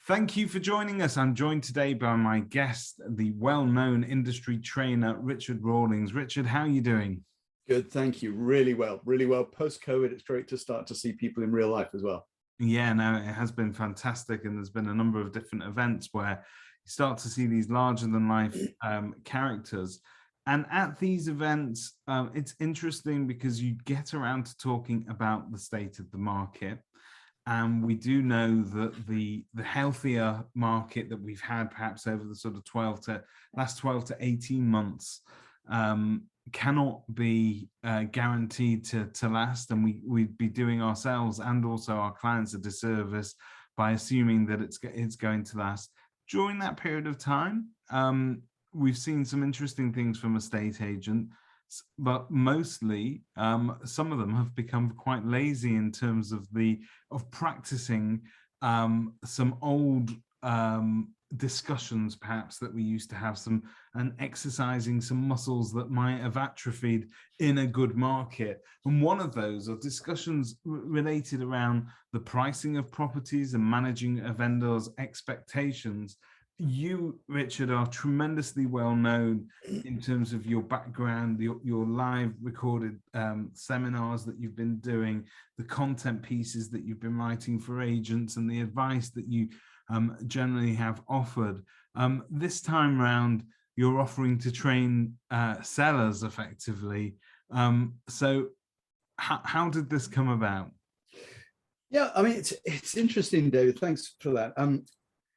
Thank you for joining us. I'm joined today by my guest, the well-known industry trainer, Richard Rawlings. Richard, how are you doing? Good, thank you. Really well, really well. Post-COVID, it's great to start to see people in real life as well. Yeah, no, it has been fantastic. And there's been a number of different events where you start to see these larger than life characters. And at these events, it's interesting because you get around to talking about the state of the market. And we do know that the healthier market that we've had perhaps over the sort of last 12 to 18 months cannot be guaranteed to last. And we'd be doing ourselves and also our clients a disservice by assuming that it's going to last. During that period of time, we've seen some interesting things from estate agents, but mostly some of them have become quite lazy in terms of practicing some old discussions perhaps that we used to have, and exercising some muscles that might have atrophied in a good market. And one of those are discussions related around the pricing of properties and managing a vendor's expectations. You, Richard, are tremendously well known in terms of your background, your live recorded seminars that you've been doing, the content pieces that you've been writing for agents, and the advice that you generally have offered. This time round, you're offering to train sellers effectively. So how did this come about? Yeah, I mean, it's interesting, David. Thanks for that.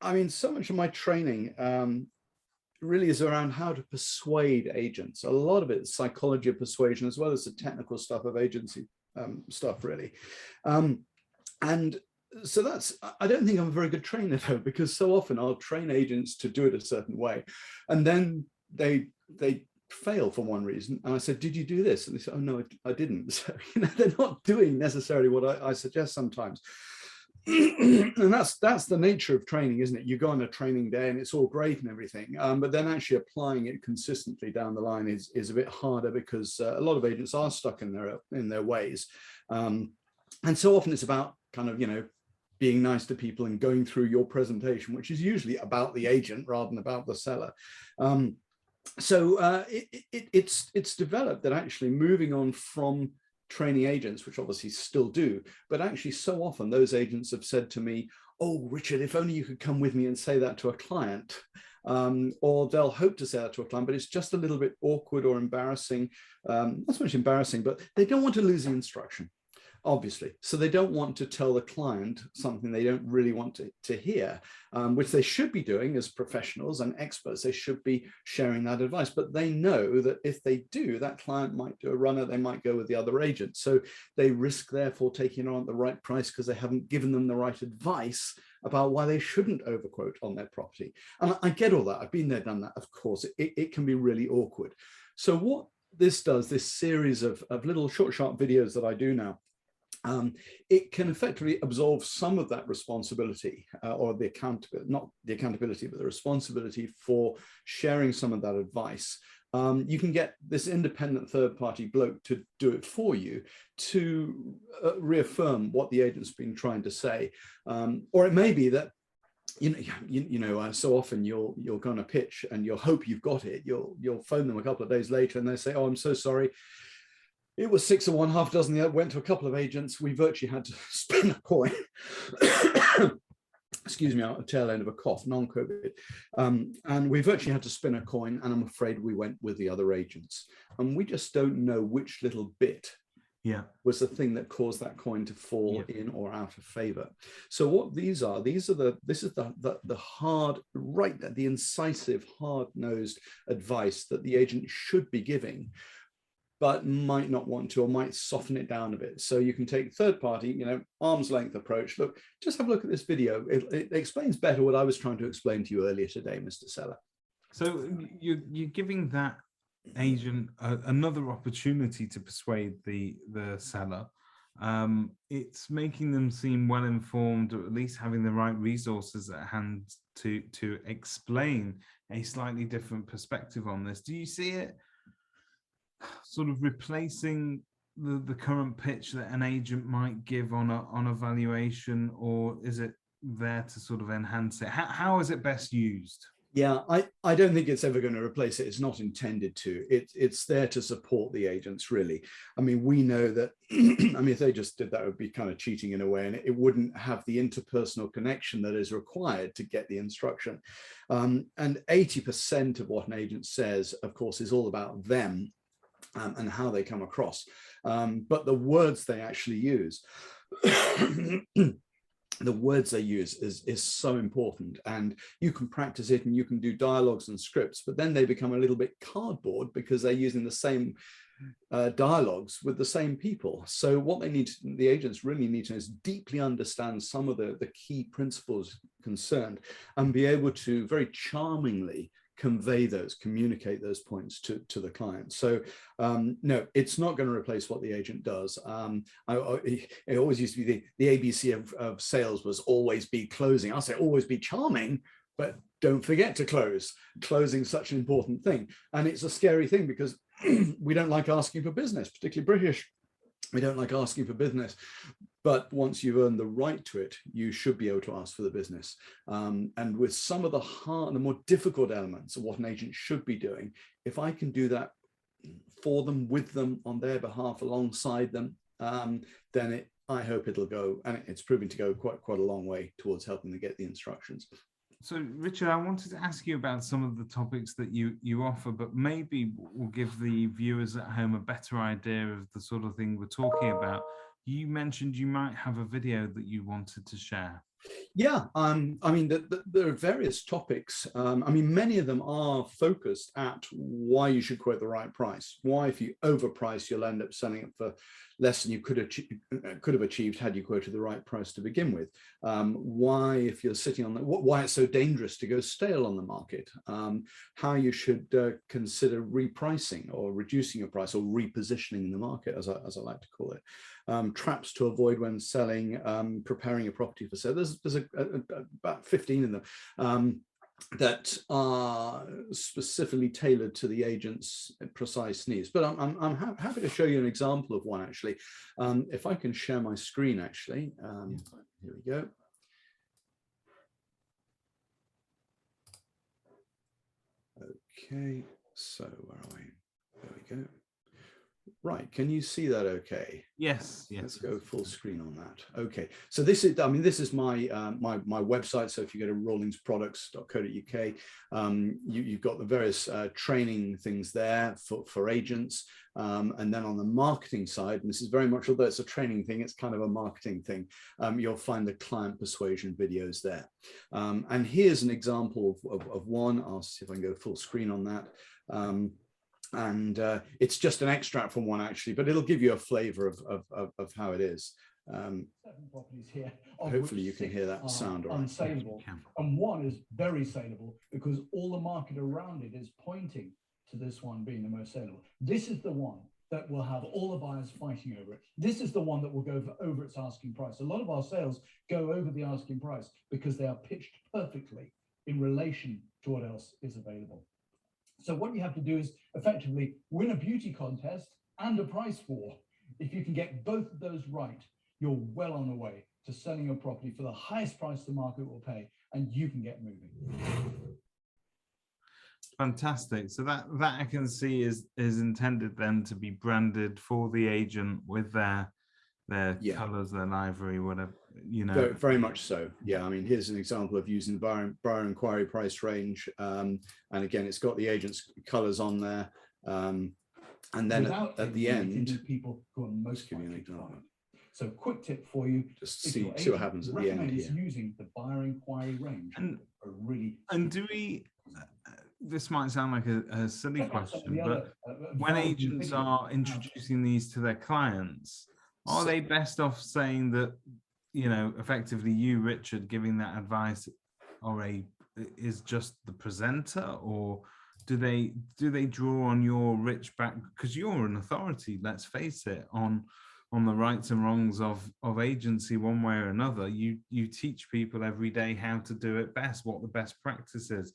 I mean, so much of my training really is around how to persuade agents. A lot of it is psychology of persuasion, as well as the technical stuff of agency stuff, really. And so I don't think I'm a very good trainer, though, because so often I'll train agents to do it a certain way, and then they fail for one reason. And I said, did you do this? And they said, oh, no, I didn't. So, they're not doing necessarily what I suggest sometimes. And that's the nature of training, isn't it? You go on a training day and it's all great and everything, but then actually applying it consistently down the line is a bit harder, because a lot of agents are stuck in their ways, and so often it's about kind of being nice to people and going through your presentation, which is usually about the agent rather than about the seller. So it's developed that actually moving on from training agents, which obviously still do, but actually so often those agents have said to me, oh, Richard, if only you could come with me and say that to a client, or they'll hope to say that to a client, but it's just a little bit awkward or embarrassing. Not so much embarrassing, but they don't want to lose the instruction, obviously. So they don't want to tell the client something they don't really want to hear, which they should be doing as professionals and experts. They should be sharing that advice, but they know that if they do, that client might do a runner, they might go with the other agent. So they risk therefore taking on at the right price because they haven't given them the right advice about why they shouldn't overquote on their property. And I get all that. I've been there, done that. Of course, it can be really awkward. So what this does, this series of little short, sharp videos that I do now, it can effectively absolve some of that responsibility, or the accountability, not the accountability, but the responsibility for sharing some of that advice. You can get this independent third-party bloke to do it for you, to reaffirm what the agent's been trying to say, or it may be that so often you'll go on a pitch and you'll hope you've got it. You'll phone them a couple of days later and they say, oh, I'm so sorry. It was 6 of one, half dozen the other. Went to a couple of agents. We virtually had to spin a coin. Excuse me, a tail end of a cough, non-COVID. And we virtually had to spin a coin, and I'm afraid we went with the other agents. And we just don't know which little bit was the thing that caused that coin to fall in or out of favor. So what this is the hard, the incisive, hard-nosed advice that the agent should be giving, but might not want to, or might soften it down a bit. So you can take third party, arm's length approach. Look, just have a look at this video. It explains better what I was trying to explain to you earlier today, Mr. Seller. So you're giving that agent another opportunity to persuade the seller. It's making them seem well informed, or at least having the right resources at hand to explain a slightly different perspective on this. Do you see it sort of replacing the current pitch that an agent might give on a valuation, or is it there to sort of enhance it? How is it best used? Yeah, I don't think it's ever going to replace it. It's not intended to. It's there to support the agents, really. I mean, we know that, I mean, if they just did that, it would be kind of cheating in a way, and it wouldn't have the interpersonal connection that is required to get the instruction. And 80% of what an agent says, of course, is all about them and how they come across. But the words they actually use, the words they use is so important, and you can practice it and you can do dialogues and scripts, but then they become a little bit cardboard because they're using the same dialogues with the same people. So what they need, the agents really need to is deeply understand some of the key principles concerned and be able to very charmingly convey those, communicate those points to the client. So no, it's not going to replace what the agent does. It always used to be the ABC of sales was always be closing. I'll say always be charming, but don't forget to close. Closing is such an important thing. And it's a scary thing because we don't like asking for business, particularly British. We don't like asking for business. But once you've earned the right to it, you should be able to ask for the business. And with some of the more difficult elements of what an agent should be doing, if I can do that for them, with them, on their behalf, alongside them, then I hope it'll go, and it's proving to go quite a long way towards helping them get the instructions. So, Richard, I wanted to ask you about some of the topics that you offer, but maybe we'll give the viewers at home a better idea of the sort of thing we're talking about. You mentioned you might have a video that you wanted to share. Yeah, I mean, there are various topics. I mean, many of them are focused at why you should quote the right price. Why, if you overprice, you'll end up selling it for less than you could have achieved had you quoted the right price to begin with. Why, if you're sitting on why it's so dangerous to go stale on the market. How you should consider repricing or reducing your price or repositioning the market, as I like to call it. Traps to avoid when selling, preparing a property for sale. There's about 15 of them that are specifically tailored to the agent's precise needs. But I'm happy to show you an example of one, actually. If I can share my screen, actually. Here we go. Okay, so where are we? There we go. Right, can you see that okay? Yes, yes. Let's go full screen on that. Okay, so this is, I mean, this is my my website. So if you go to rawlingsproducts.co.uk, you've got the various training things there for agents. And then on the marketing side, and this is very much, although it's a training thing, it's kind of a marketing thing, you'll find the client persuasion videos there. And here's an example of one. I'll see if I can go full screen on that. And it's just an extract from one, actually, but it'll give you a flavor of how it is. 7 properties here. Hopefully you can hear that sound all right. Unsaleable, and one is very saleable because all the market around it is pointing to this one being the most saleable. This is the one that will have all the buyers fighting over it. This is the one that will go over its asking price. A lot of our sales go over the asking price because they are pitched perfectly in relation to what else is available. So what you have to do is effectively win a beauty contest and a price war. If you can get both of those right, you're well on the way to selling your property for the highest price the market will pay, and you can get moving. Fantastic. So that I can see is intended then to be branded for the agent with their colors, their livery, whatever, you know. Very, very much so. Yeah, I mean, here's an example of using the buyer inquiry price range. And again, it's got the agent's colors on there. And then at the end, people who are most give you an example. So quick tip for you, just see what happens at the end here. Using the buyer inquiry range. And do we, this might sound like a silly question, but when agents are introducing these to their clients, are they best off saying that, you know, effectively you, Richard, giving that advice is just the presenter, or do they draw on your rich back, because you're an authority, let's face it, on the rights and wrongs of agency one way or another. You teach people every day how to do it best, what the best practice is.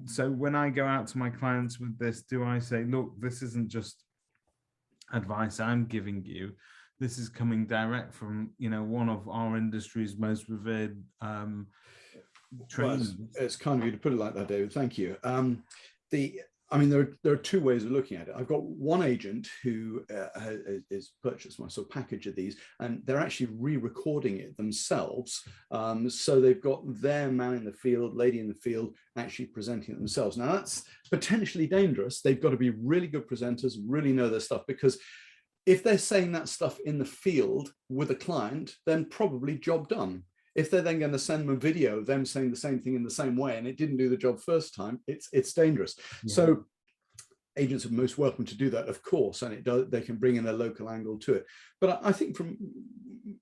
So when I go out to my clients with this, do I say, look, this isn't just advice I'm giving you, this is coming direct from, you know, one of our industry's most revered trainers. Well, it's kind of you to put it like that, David. Thank you. I mean, there are two ways of looking at it. I've got one agent who has purchased my sort of package of these, and they're actually re-recording it themselves. So they've got their man in the field, lady in the field, actually presenting it themselves. Now that's potentially dangerous. They've got to be really good presenters, really know their stuff, because if they're saying that stuff in the field with a client, then probably job done. If they're then going to send them a video of them saying the same thing in the same way and it didn't do the job first time, it's dangerous. Yeah. So agents are most welcome to do that, of course, and they can bring in a local angle to it. But I think from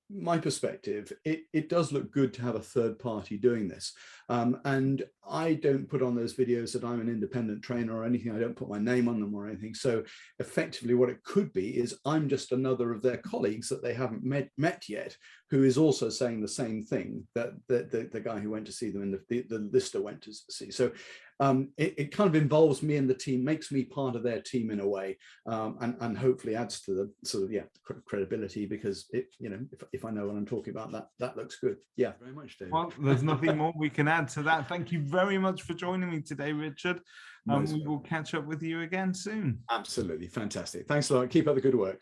my perspective, it does look good to have a third party doing this. And I don't put on those videos that I'm an independent trainer or anything. I don't put my name on them or anything. So effectively what it could be is I'm just another of their colleagues that they haven't met yet, who is also saying the same thing that the guy who went to see them and the lister went to see. So it kind of involves me and the team, makes me part of their team in a way, and hopefully adds to the sort of credibility, because if I know what I'm talking about, that looks good. Yeah, very much, David. Well, there's nothing more we can add to that. Thank you very much for joining me today, Richard. We will catch up with you again soon. Absolutely fantastic. Thanks a lot. Keep up the good work.